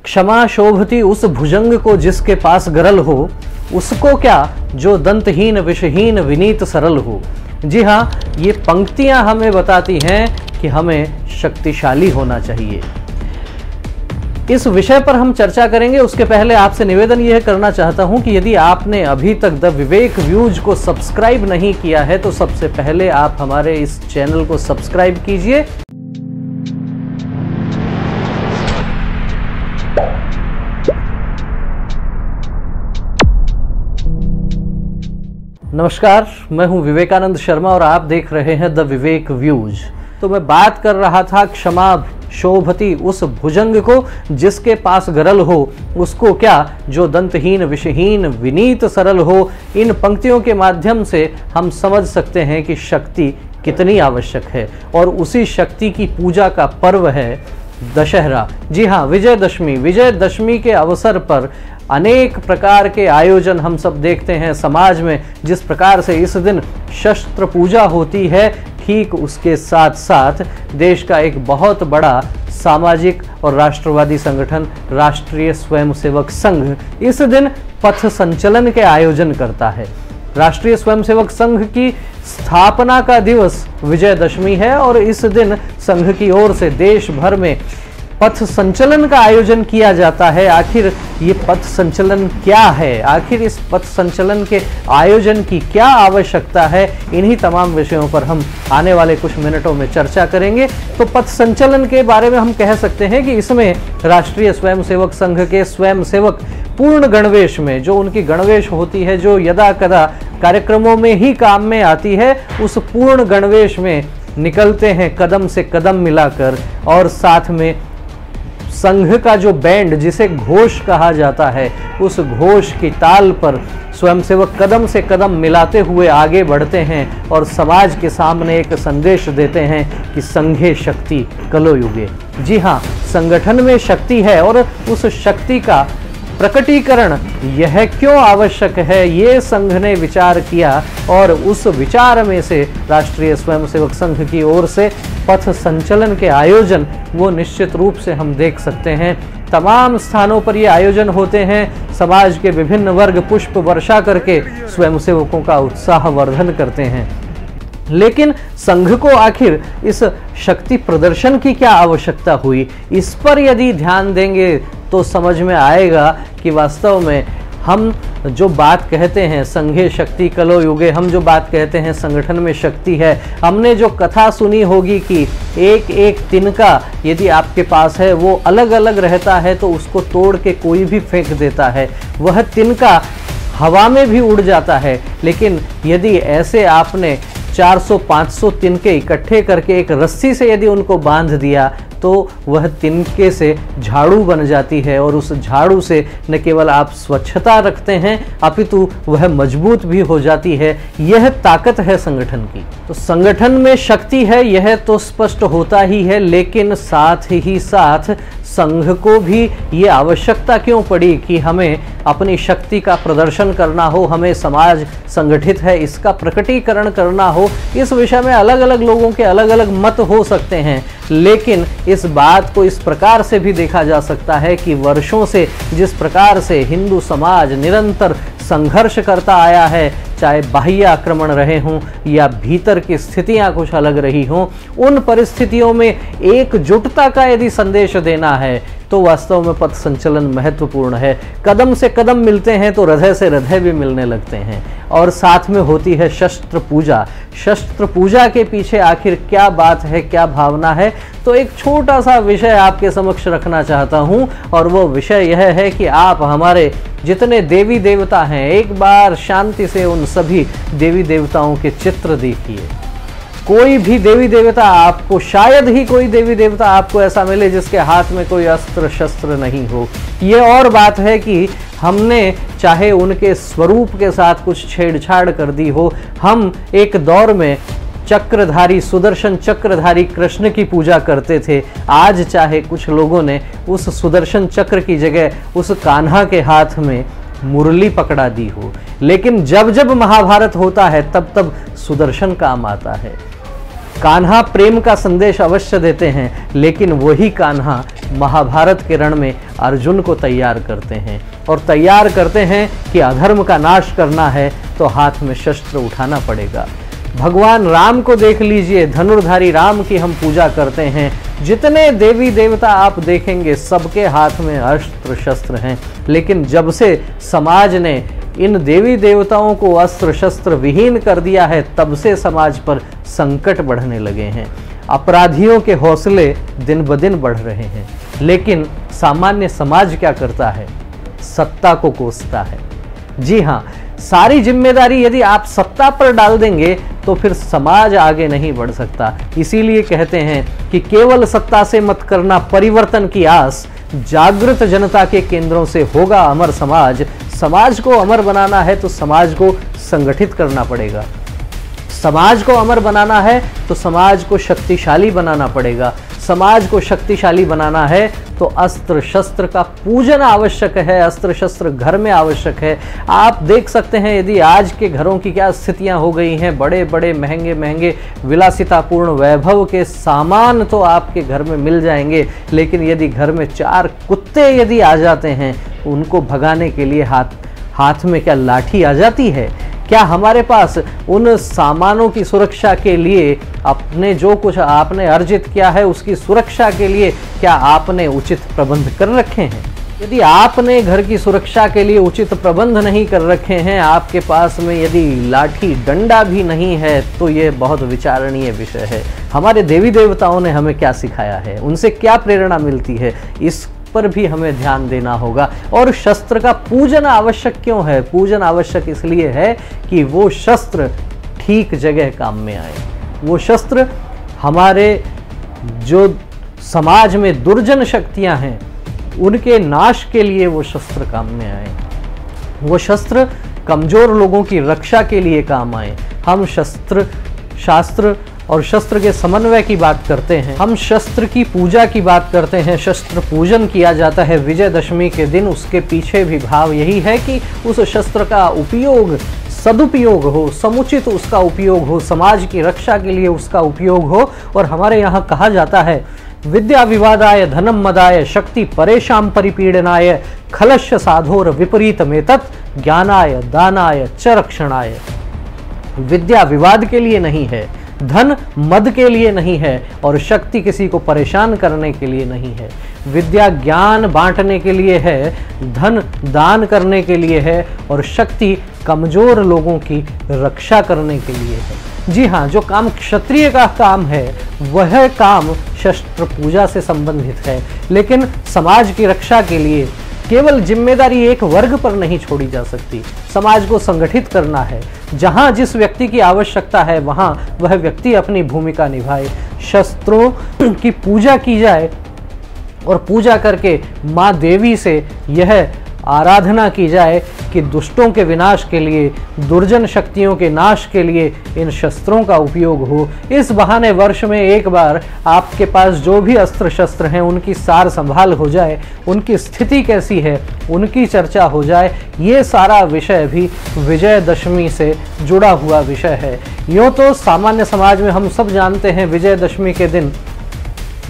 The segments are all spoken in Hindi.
क्षमा शोभती उस भुजंग को जिसके पास गरल हो, उसको क्या जो दंतहीन विषहीन विनीत सरल हो। जी हाँ, ये पंक्तियां हमें बताती हैं कि हमें शक्तिशाली होना चाहिए। इस विषय पर हम चर्चा करेंगे, उसके पहले आपसे निवेदन यह करना चाहता हूं कि यदि आपने अभी तक द विवेक व्यूज को सब्सक्राइब नहीं किया है तो सबसे पहले आप हमारे इस चैनल को सब्सक्राइब कीजिए। नमस्कार, मैं हूं विवेकानंद शर्मा और आप देख रहे हैं द विवेक व्यूज। तो मैं बात कर रहा था क्षमा शोभती उस भुजंग को जिसके पास गरल हो, उसको क्या जो दंतहीन विषहीन विनीत सरल हो। इन पंक्तियों के माध्यम से हम समझ सकते हैं कि शक्ति कितनी आवश्यक है और उसी शक्ति की पूजा का पर्व है दशहरा। जी हाँ, विजयदशमी। विजयदशमी के अवसर पर अनेक प्रकार के आयोजन हम सब देखते हैं समाज में। जिस प्रकार से इस दिन शस्त्र पूजा होती है, ठीक उसके साथ साथ देश का एक बहुत बड़ा सामाजिक और राष्ट्रवादी संगठन राष्ट्रीय स्वयंसेवक संघ इस दिन पथ संचलन के आयोजन करता है। राष्ट्रीय स्वयंसेवक संघ की स्थापना का दिवस विजयदशमी है और इस दिन संघ की ओर से देश भर में पथ संचलन का आयोजन किया जाता है। आखिर ये पथ संचलन क्या है, आखिर इस पथ संचलन के आयोजन की क्या आवश्यकता है, इन्हीं तमाम विषयों पर हम आने वाले कुछ मिनटों में चर्चा करेंगे। तो पथ संचलन के बारे में हम कह सकते हैं कि इसमें राष्ट्रीय स्वयंसेवक संघ के स्वयंसेवक पूर्ण गणवेश में, जो उनकी गणवेश होती है जो यदा कदा कार्यक्रमों में ही काम में आती है, उस पूर्ण गणवेश में निकलते हैं कदम से कदम मिलाकर। और साथ में संघ का जो बैंड जिसे घोष कहा जाता है, उस घोष की ताल पर स्वयंसेवक कदम से कदम मिलाते हुए आगे बढ़ते हैं और समाज के सामने एक संदेश देते हैं कि संघे शक्ति कलो युगे। जी हाँ, संगठन में शक्ति है और उस शक्ति का प्रकटीकरण यह क्यों आवश्यक है, ये संघ ने विचार किया और उस विचार में से राष्ट्रीय स्वयंसेवक संघ की ओर से पथ संचलन के आयोजन वो निश्चित रूप से हम देख सकते हैं। तमाम स्थानों पर ये आयोजन होते हैं। समाज के विभिन्न वर्ग पुष्प वर्षा करके स्वयंसेवकों का उत्साह वर्धन करते हैं। लेकिन संघ को आखिर इस शक्ति प्रदर्शन की क्या आवश्यकता हुई, इस पर यदि ध्यान देंगे तो समझ में आएगा कि वास्तव में हम जो बात कहते हैं संघे शक्ति कलो युगे, हम जो बात कहते हैं संगठन में शक्ति है, हमने जो कथा सुनी होगी कि एक एक तिनका यदि आपके पास है वो अलग अलग रहता है तो उसको तोड़ के कोई भी फेंक देता है, वह तिनका हवा में भी उड़ जाता है। लेकिन यदि ऐसे आपने 400-500 तिनके इकट्ठे करके एक रस्सी से यदि उनको बांध दिया तो वह तिनके से झाड़ू बन जाती है और उस झाड़ू से न केवल आप स्वच्छता रखते हैं अपितु वह मजबूत भी हो जाती है। यह ताकत है संगठन की। तो संगठन में शक्ति है यह तो स्पष्ट होता ही है, लेकिन साथ ही साथ संघ को भी ये आवश्यकता क्यों पड़ी कि हमें अपनी शक्ति का प्रदर्शन करना हो, हमें समाज संगठित है इसका प्रकटीकरण करना हो। इस विषय में अलग अलग लोगों के अलग अलग मत हो सकते हैं, लेकिन इस बात को इस प्रकार से भी देखा जा सकता है कि वर्षों से जिस प्रकार से हिंदू समाज निरंतर संघर्ष करता आया है, चाहे बाह्य आक्रमण रहे हों या भीतर की स्थितियां कुछ अलग रही हों, उन परिस्थितियों में एकजुटता का यदि संदेश देना है तो वास्तव में पथ संचलन महत्वपूर्ण है। कदम से कदम मिलते हैं तो हृदय से हृदय भी मिलने लगते हैं। और साथ में होती है शस्त्र पूजा। शस्त्र पूजा के पीछे आखिर क्या बात है, क्या भावना है, तो एक छोटा सा विषय आपके समक्ष रखना चाहता हूं और वो विषय यह है कि आप हमारे जितने देवी देवता हैं एक बार शांति से उन सभी देवी देवताओं के चित्र देखिए। कोई भी देवी देवता आपको, शायद ही कोई देवी देवता आपको ऐसा मिले जिसके हाथ में कोई अस्त्र शस्त्र नहीं हो। ये और बात है कि हमने चाहे उनके स्वरूप के साथ कुछ छेड़छाड़ कर दी हो, हम एक दौर में चक्रधारी सुदर्शन चक्रधारी कृष्ण की पूजा करते थे। आज चाहे कुछ लोगों ने उस सुदर्शन चक्र की जगह उस कान्हा के हाथ में मुरली पकड़ा दी हो, लेकिन जब जब महाभारत होता है तब तब सुदर्शन काम आता है। कान्हा प्रेम का संदेश अवश्य देते हैं, लेकिन वही कान्हा महाभारत के रण में अर्जुन को तैयार करते हैं और तैयार करते हैं कि अधर्म का नाश करना है तो हाथ में शस्त्र उठाना पड़ेगा। भगवान राम को देख लीजिए, धनुर्धारी राम की हम पूजा करते हैं। जितने देवी देवता आप देखेंगे सबके हाथ में अस्त्र शस्त्र हैं, लेकिन जब से समाज ने इन देवी देवताओं को अस्त्र शस्त्र विहीन कर दिया है तब से समाज पर संकट बढ़ने लगे हैं। अपराधियों के हौसले दिन ब दिन बढ़ रहे हैं, लेकिन सामान्य समाज क्या करता है? सत्ता को कोसता है। जी हाँ, सारी जिम्मेदारी यदि आप सत्ता पर डाल देंगे तो फिर समाज आगे नहीं बढ़ सकता। इसीलिए कहते हैं कि केवल सत्ता से मत करना परिवर्तन की आस, जागृत जनता के केंद्रों से होगा अमर समाज। समाज को अमर बनाना है तो समाज को संगठित करना पड़ेगा। समाज को अमर बनाना है तो समाज को शक्तिशाली बनाना पड़ेगा। समाज को शक्तिशाली बनाना है तो अस्त्र शस्त्र का पूजन आवश्यक है, अस्त्र शस्त्र घर में आवश्यक है। आप देख सकते हैं यदि आज के घरों की क्या स्थितियां हो गई हैं, बड़े बड़े महंगे महंगे विलासितापूर्ण वैभव के सामान तो आपके घर में मिल जाएंगे, लेकिन यदि घर में 4 कुत्ते यदि आ जाते हैं, उनको भगाने के लिए हाथ में क्या लाठी आ जाती है? क्या हमारे पास उन सामानों की सुरक्षा के लिए अपने जो कुछ आपने अर्जित किया है उसकी सुरक्षा के लिए क्या आपने उचित प्रबंध कर रखे हैं? यदि आपने घर की सुरक्षा के लिए उचित प्रबंध नहीं कर रखे हैं, आपके पास में यदि लाठी डंडा भी नहीं है, तो ये बहुत विचारणीय विषय है। हमारे देवी देवताओं ने हमें क्या सिखाया है, उनसे क्या प्रेरणा मिलती है, इस पर भी हमें ध्यान देना होगा। और शस्त्र का पूजन आवश्यक क्यों है? पूजन आवश्यक इसलिए है कि वो शस्त्र ठीक जगह काम में आए। वो शस्त्र हमारे जो समाज में दुर्जन शक्तियां हैं उनके नाश के लिए वो शस्त्र काम में आए। वो शस्त्र कमजोर लोगों की रक्षा के लिए काम आए। हम शास्त्र और शस्त्र के समन्वय की बात करते हैं, हम शस्त्र की पूजा की बात करते हैं। शस्त्र पूजन किया जाता है विजयदशमी के दिन। उसके पीछे भी भाव यही है कि उस शस्त्र का उपयोग सदुपयोग हो, समुचित उसका उपयोग हो, समाज की रक्षा के लिए उसका उपयोग हो। और हमारे यहाँ कहा जाता है, विद्या विवादाय धनम मदाय शक्ति परेशान परिपीडनाय खलस्य साधोर विपरीत मेतत् ज्ञानाय दानाय च रक्षणाय। विद्या विवाद के लिए नहीं है, धन मद के लिए नहीं है, और शक्ति किसी को परेशान करने के लिए नहीं है। विद्या ज्ञान बांटने के लिए है, धन दान करने के लिए है, और शक्ति कमजोर लोगों की रक्षा करने के लिए है। जी हाँ, जो काम क्षत्रिय का काम है वह काम शस्त्र पूजा से संबंधित है, लेकिन समाज की रक्षा के लिए केवल जिम्मेदारी एक वर्ग पर नहीं छोड़ी जा सकती। समाज को संगठित करना है। जहां जिस व्यक्ति की आवश्यकता है वहां वह व्यक्ति अपनी भूमिका निभाए। शस्त्रों की पूजा की जाए और पूजा करके माँ देवी से यह आराधना की जाए कि दुष्टों के विनाश के लिए, दुर्जन शक्तियों के नाश के लिए इन शस्त्रों का उपयोग हो। इस बहाने वर्ष में एक बार आपके पास जो भी अस्त्र शस्त्र हैं उनकी सार संभाल हो जाए, उनकी स्थिति कैसी है उनकी चर्चा हो जाए। ये सारा विषय भी विजयदशमी से जुड़ा हुआ विषय है। यूँ तो सामान्य समाज में हम सब जानते हैं विजयदशमी के दिन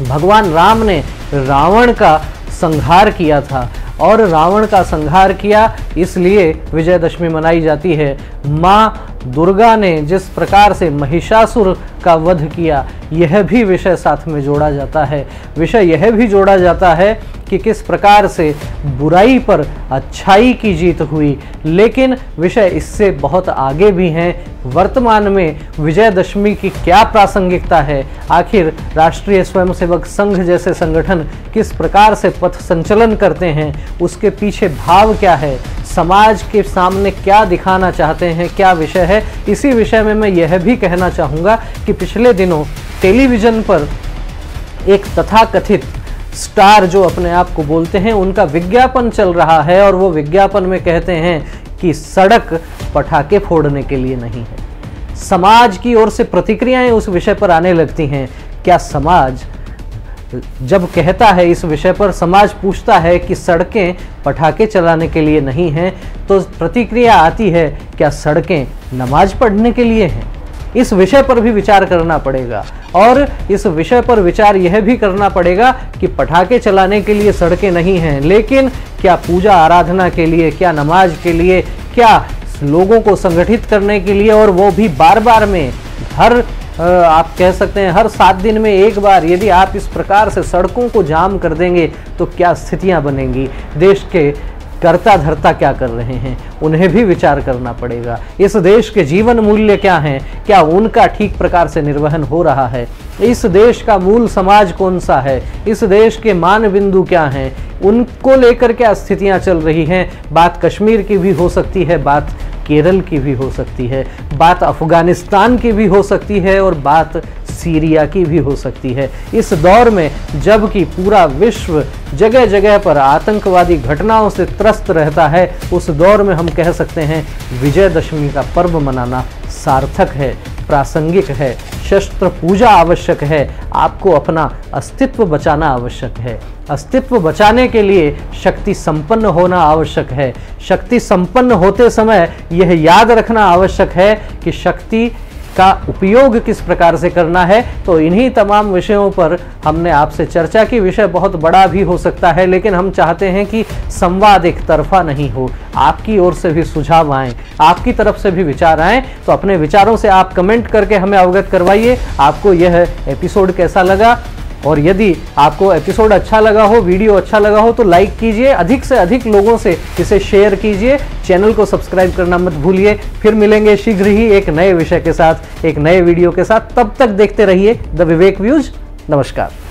भगवान राम ने रावण का संहार किया था, और रावण का संहार किया इसलिए विजयदशमी मनाई जाती है। माँ दुर्गा ने जिस प्रकार से महिषासुर का वध किया, यह भी विषय साथ में जोड़ा जाता है। विषय यह भी जोड़ा जाता है कि किस प्रकार से बुराई पर अच्छाई की जीत हुई, लेकिन विषय इससे बहुत आगे भी हैं। वर्तमान में विजयदशमी की क्या प्रासंगिकता है, आखिर राष्ट्रीय स्वयंसेवक संघ जैसे संगठन किस प्रकार से पथ संचलन करते हैं, उसके पीछे भाव क्या है, समाज के सामने क्या दिखाना चाहते हैं, क्या विषय है। इसी विषय में मैं यह भी कहना चाहूँगा कि पिछले दिनों टेलीविज़न पर एक तथाकथित स्टार जो अपने आप को बोलते हैं, उनका विज्ञापन चल रहा है, और वो विज्ञापन में कहते हैं कि सड़क पटाखे फोड़ने के लिए नहीं है। समाज की ओर से प्रतिक्रियाएं उस विषय पर आने लगती हैं। क्या समाज जब कहता है इस विषय पर, समाज पूछता है कि सड़कें पटाखे चलाने के लिए नहीं हैं, तो प्रतिक्रिया आती है क्या सड़कें नमाज पढ़ने के लिए हैं? इस विषय पर भी विचार करना पड़ेगा। और इस विषय पर विचार यह भी करना पड़ेगा कि पटाखे चलाने के लिए सड़कें नहीं हैं, लेकिन क्या पूजा आराधना के लिए, क्या नमाज के लिए, क्या लोगों को संगठित करने के लिए, और वो भी बार बार में, हर आप कह सकते हैं हर 7 दिन में एक बार। यदि आप इस प्रकार से सड़कों को जाम कर देंगे तो क्या स्थितियां बनेंगी। देश के कर्ता धर्ता क्या कर रहे हैं, उन्हें भी विचार करना पड़ेगा। इस देश के जीवन मूल्य क्या हैं, क्या उनका ठीक प्रकार से निर्वहन हो रहा है। इस देश का मूल समाज कौन सा है, इस देश के मान बिंदु क्या हैं, उनको लेकर क्या स्थितियां चल रही हैं। बात कश्मीर की भी हो सकती है, बात केरल की भी हो सकती है, बात अफगानिस्तान की भी हो सकती है, और बात सीरिया की भी हो सकती है। इस दौर में जबकि पूरा विश्व जगह जगह पर आतंकवादी घटनाओं से त्रस्त रहता है, उस दौर में हम कह सकते हैं विजयदशमी का पर्व मनाना सार्थक है, प्रासंगिक है। शस्त्र पूजा आवश्यक है, आपको अपना अस्तित्व बचाना आवश्यक है। अस्तित्व बचाने के लिए शक्ति संपन्न होना आवश्यक है। शक्ति संपन्न होते समय यह याद रखना आवश्यक है कि शक्ति का उपयोग किस प्रकार से करना है। तो इन्हीं तमाम विषयों पर हमने आपसे चर्चा की। विषय बहुत बड़ा भी हो सकता है, लेकिन हम चाहते हैं कि संवाद एक तरफा नहीं हो, आपकी ओर से भी सुझाव आएं, आपकी तरफ से भी विचार आएं। तो अपने विचारों से आप कमेंट करके हमें अवगत करवाइए आपको यह एपिसोड कैसा लगा। और यदि आपको एपिसोड अच्छा लगा हो, वीडियो अच्छा लगा हो, तो लाइक कीजिए, अधिक से अधिक लोगों से इसे शेयर कीजिए, चैनल को सब्सक्राइब करना मत भूलिए। फिर मिलेंगे शीघ्र ही एक नए विषय के साथ, एक नए वीडियो के साथ। तब तक देखते रहिए द विवेक व्यूज। नमस्कार।